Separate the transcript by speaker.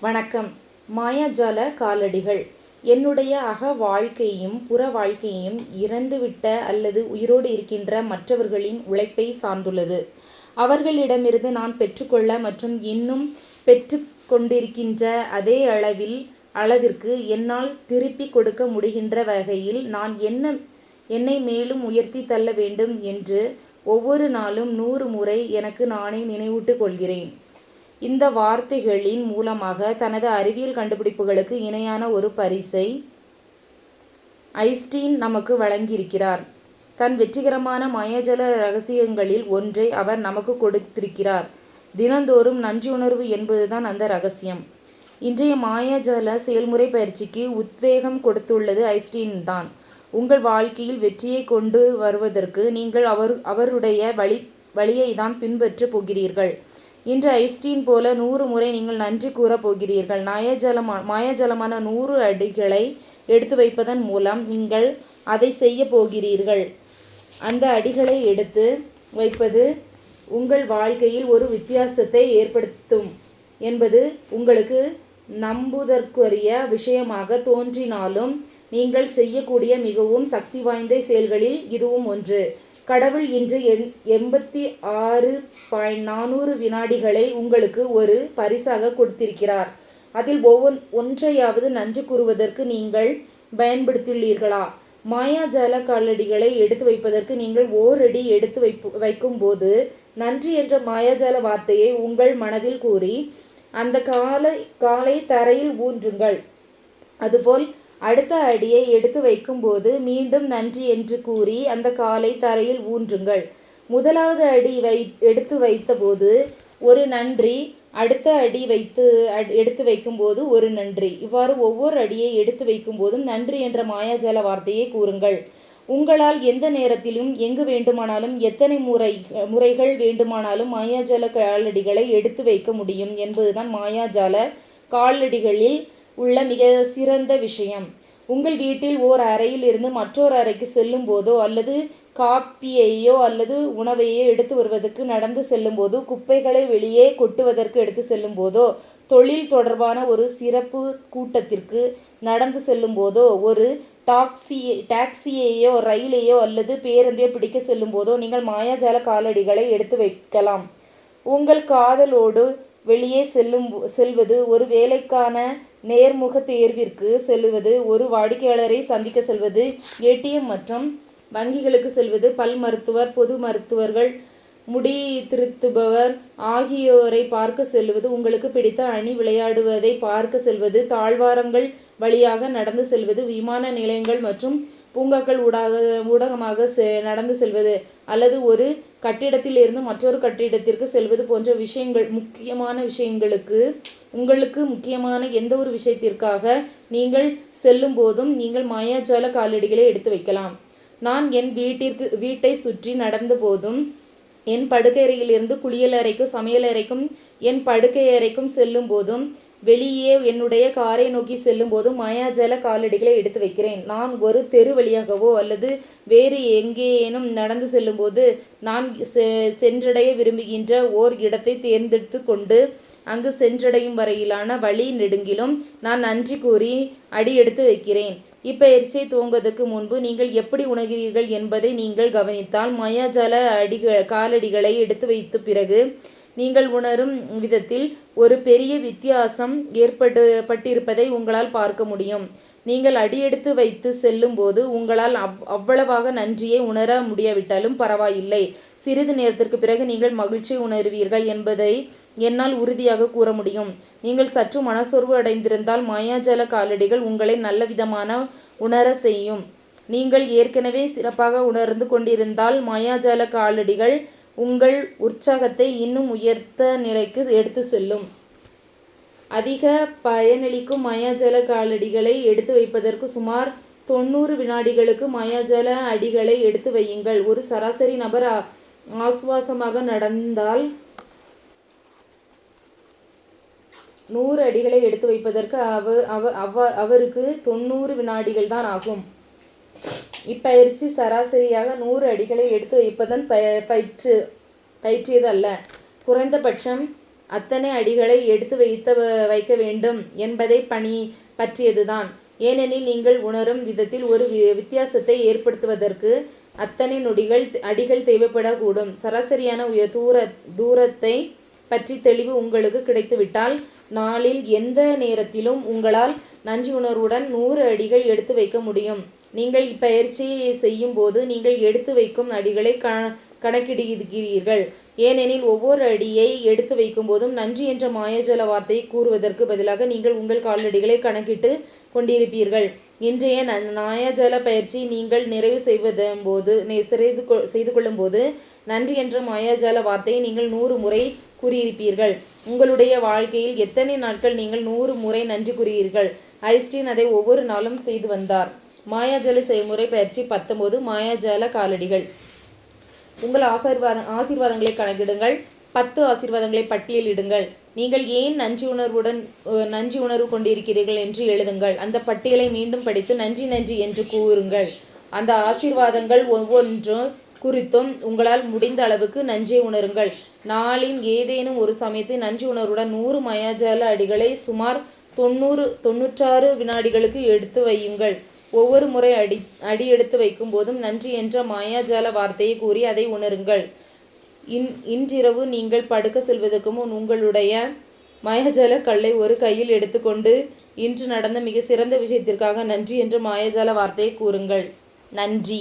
Speaker 1: வணக்கம். மாயாஜால காலடிகள். என்னுடைய அக வாழ்க்கையும் புற வாழ்க்கையும் இறந்துவிட்ட அல்லது உயிரோடு இருக்கின்ற மற்றவர்களின் உழைப்பை சார்ந்துள்ளது. அவர்களிடமிருந்து நான் பெற்றுக்கொள்ள மற்றும் இன்னும் பெற்று கொண்டிருக்கின்ற அதே அளவிற்கு என்னால் திருப்பிக் கொடுக்க முடிகின்ற வகையில் நான் என்னை மேலும் உயர்த்தி தள்ள வேண்டும் என்று ஒவ்வொரு நாளும் 100 முறை எனக்கு நானே நினைவூட்டிக் கொள்கிறேன். இந்த வார்த்தைகளின் மூலமாக தனது அறிவியல் கண்டுபிடிப்புகளுக்கு இணையான ஒரு பரிசை ஐன்ஸ்டீன் நமக்கு வழங்கியிருக்கிறார். தன் வெற்றிகரமான மாயாஜால ரகசியங்களில் ஒன்றை அவர் நமக்கு கொடுத்திருக்கிறார். தினந்தோறும் நன்றியுணர்வு என்பதுதான் அந்த ரகசியம். இன்றைய மாயாஜால செயல்முறை பயிற்சிக்கு உத்வேகம் கொடுத்துள்ளது ஐன்ஸ்டீன் தான். உங்கள் வாழ்க்கையில் வெற்றியை கொண்டு வருவதற்கு நீங்கள் அவருடைய வழியை தான் பின்பற்றப் போகிறீர்கள். இன்று ஐன்ஸ்டீன் போல 100 முறை நீங்கள் நன்றி கூறப் போகிறீர்கள். மாயாஜாலமான 100 அடிகளை எடுத்து வைப்பதன் மூலம் நீங்கள் அதை செய்ய போகிறீர்கள். அந்த அடிகளை எடுத்து வைப்பது உங்கள் வாழ்க்கையில் ஒரு வித்தியாசத்தை ஏற்படுத்தும் என்பது உங்களுக்கு நம்புதற்குரிய விஷயமாக தோன்றினாலும் நீங்கள் செய்யக்கூடிய மிகவும் சக்தி வாய்ந்த செயல்களில் இதுவும் ஒன்று. கடவுள் இன்று 86.400 வினாடிகளை உங்களுக்கு ஒரு பரிசாக கொடுத்திருக்கிறார். அதில் ஒன்றையாவது நன்றி கூறுவதற்கு நீங்கள் பயன்படுத்தியுள்ளீர்களா? மாயாஜால காலடிகளை எடுத்து வைப்பதற்கு நீங்கள் ஓரடி எடுத்து வைக்கும்போது நன்றி என்ற மாயாஜால வார்த்தையை உங்கள் மனதில் கூறி அந்த காலை தரையில் ஊன்றுங்கள். அதுபோல் அடுத்த அடியை எடுத்து வைக்கும்போது மீண்டும் நன்றி என்று கூறி அந்த காலை தரையில் ஊன்றுங்கள். முதலாவது அடி எடுத்து வைத்தபோது ஒரு நன்றி, அடுத்த அடி எடுத்து வைக்கும்போது ஒரு நன்றி. இவ்வாறு ஒவ்வொரு அடியை எடுத்து வைக்கும்போதும் நன்றி என்ற மாயாஜால வார்த்தையை கூறுங்கள். உங்களால் எந்த நேரத்திலும் எங்கு வேண்டுமானாலும் எத்தனை முறைகள் வேண்டுமானாலும் மாயாஜால காலடிகளை எடுத்து வைக்க முடியும் என்பதுதான் மாயாஜால காலடிகளில் உள்ள மிக சிறந்த விஷயம். உங்கள் வீட்டில் ஓர் அறையில் இருந்து மற்றொரு அறைக்கு செல்லும் போதோ அல்லது காப்பியையோ அல்லது உணவையோ எடுத்து வருவதற்கு நடந்து செல்லும் போதோ, குப்பைகளை வெளியே கொட்டுவதற்கு எடுத்து செல்லும் போதோ, தொழில் தொடர்பான ஒரு சிறப்பு கூட்டத்திற்கு நடந்து செல்லும் போதோ, ஒரு டாக்ஸியையோ ரயிலையோ அல்லது பேருந்தையோ பிடிக்க செல்லும் போதோ நீங்கள் மாயாஜால காலடிகளை எடுத்து வைக்கலாம். உங்கள் காதலோடு வெளியே செல்வது, ஒரு வேலைக்கான நேர்முக தேர்விற்கு செல்வது, ஒரு வாடிக்கையாளரை சந்திக்க செல்வது, ஏடிஎம் மற்றும் வங்கிகளுக்கு செல்வது, பல் மருத்துவர், பொது மருத்துவர்கள், முடி திருத்துபவர் ஆகியோரை பார்க்க செல்வது, உங்களுக்கு பிடித்த அணி விளையாடுவதை பார்க்க செல்வது, தாழ்வாரங்கள் வழியாக நடந்து செல்வது, விமான நிலையங்கள் மற்றும் பூங்காக்கள் ஊடகமாக நடந்து செல்வது, அல்லது ஒரு கட்டிடத்தில் இருந்து மற்றொரு கட்டிடத்திற்கு செல்வது போன்ற முக்கியமான விஷயங்களுக்கு, உங்களுக்கு முக்கியமான எந்த ஒரு விஷயத்திற்காக நீங்கள் செல்லும் போதும் நீங்கள் மாயாஜால காலடிகளை எடுத்து வைக்கலாம். நான் என் வீட்டை சுற்றி நடந்த போதும், என் படுக்கையறையிலிருந்து குளியலறைக்கும் சமையலறைக்கும் என் படுக்கையறைக்கும் செல்லும் போதும், வெளியே என்னுடைய காரை நோக்கி செல்லும் போதும் மாயாஜால காலடிகளை எடுத்து வைக்கிறேன். நான் ஒரு தெரு வழியாகவோ அல்லது வேறு எங்கேனும் நடந்து செல்லும்போது நான் சென்றடைய விரும்புகின்ற ஓர் இடத்தை தேர்ந்தெடுத்து கொண்டு அங்கு சென்றடையும் வரையிலான வழி நெடுங்கிலும் நான் நன்றி கூறி அடி எடுத்து வைக்கிறேன். இப்பயிற்சியை துவங்குவதற்கு முன்பு நீங்கள் எப்படி உணர்கிறீர்கள் என்பதை நீங்கள் கவனித்தால் மாயாஜால காலடிகளை எடுத்து வைத்த பிறகு நீங்கள் உணரும் விதத்தில் ஒரு பெரிய வித்தியாசம் ஏற்பட்டிருப்பதை உங்களால் பார்க்க முடியும். நீங்கள் அடியெடுத்து வைத்து செல்லும் போது உங்களால் அவ்வளவாக நன்றியை உணர முடியாவிட்டாலும் பரவாயில்லை. சிறிது நேரத்திற்கு பிறகு நீங்கள் மகிழ்ச்சியை உணர்வீர்கள் என்பதை என்னால் உறுதியாக கூற முடியும். நீங்கள் சற்று மனசோர்வு அடைந்திருந்தால் மாயாஜால காலடிகள் உங்களை நல்ல விதமான உணர செய்யும். நீங்கள் ஏற்கனவே சிறப்பாக உணர்ந்து கொண்டிருந்தால் மாயாஜால காலடிகள் உங்கள் உற்சாகத்தை இன்னும் உயர்த்த நிலைக்கு எடுத்து செல்லும். அதிக பயனளிக்கும் மாயாஜால காலடிகளை எடுத்து வைப்பதற்கு சுமார் 90 வினாடிகளுக்கு மாயாஜால அடிகளை எடுத்து வையுங்கள். ஒரு சராசரி நபர் ஆசுவாசமாக நடந்தால் 100 அடிகளை எடுத்து வைப்பதற்கு அவருக்கு 90 வினாடிகள் தான் ஆகும். இப்பயிற்சி சராசரியாக 100 அடிகளை எடுத்து வைப்பதன் பயிற்சியது அல்ல. குறைந்தபட்சம் அத்தனை அடிகளை எடுத்து வைக்க வேண்டும் என்பதை பற்றியதுதான். ஏனெனில் நீங்கள் உணரும் விதத்தில் ஒரு வித்தியாசத்தை ஏற்படுத்துவதற்கு அத்தனை அடிகள் தேவைப்படக்கூடும். சராசரியான தூரத்தை பற்றி தெளிவு உங்களுக்கு கிடைத்துவிட்டால் நாளில் எந்த நேரத்திலும் உங்களால் நன்றி உணர்வுடன் 100 அடிகள் எடுத்து வைக்க முடியும். நீங்கள் இப்பயிற்சியை செய்யும் போது நீங்கள் எடுத்து வைக்கும் அடிகளை கணக்கிடுகிறீர்கள். ஏனெனில் ஒவ்வொரு அடியை எடுத்து வைக்கும் போதும் நன்றி என்ற மாயாஜால வார்த்தையை கூறுவதற்கு பதிலாக நீங்கள் உங்கள் காலடிகளை கணக்கிட்டு கொண்டிருப்பீர்கள். இன்றைய மாயாஜால பயிற்சி நீங்கள் நிறைவு செய்து கொள்ளும் போது நன்றி என்ற மாயாஜால வார்த்தையை நீங்கள் 100 முறை கூறியிருப்பீர்கள். உங்களுடைய வாழ்க்கையில் எத்தனை நாட்கள் நீங்கள் 100 முறை நன்றி கூறுகிறீர்கள்? ஐன்ஸ்டீன் அதை ஒவ்வொரு நாளும் செய்து வந்தார். மாயாஜால செய்முறை பயிற்சி 19. மாயாஜால காலடிகள். உங்கள் ஆசீர்வாதங்களை கணக்கிடுங்கள். 10 ஆசீர்வாதங்களை பட்டியலிடுங்கள். நீங்கள் ஏன் நன்றி உணர்வு கொண்டிருக்கிறீர்கள் என்று எழுதுங்கள். அந்த பட்டியலை மீண்டும் படித்து நன்றி என்று கூறுங்கள். அந்த ஆசீர்வாதங்கள் ஒவ்வொன்று குறித்தும் உங்களால் முடிந்த அளவுக்கு நன்றியை உணருங்கள். நாளின் ஏதேனும் ஒரு சமயத்தில் நன்றி உணர்வுடன் 100 மாயாஜால அடிகளை சுமார் 96 வினாடிகளுக்கு எடுத்து வையுங்கள். ஒவ்வொரு முறை அடி எடுத்து வைக்கும் போதும் நன்றி என்ற மாயாஜால வார்த்தையை கூறி அதை உணருங்கள். இன்றிரவு நீங்கள் படுக்க செல்வதற்கு முன் உங்களுடைய மாயாஜால கல்லை ஒரு கையில் எடுத்துக்கொண்டு இன்று நடந்த மிக சிறந்த விஷயத்திற்காக நன்றி என்ற மாயாஜால வார்த்தையை கூறுங்கள். நன்றி.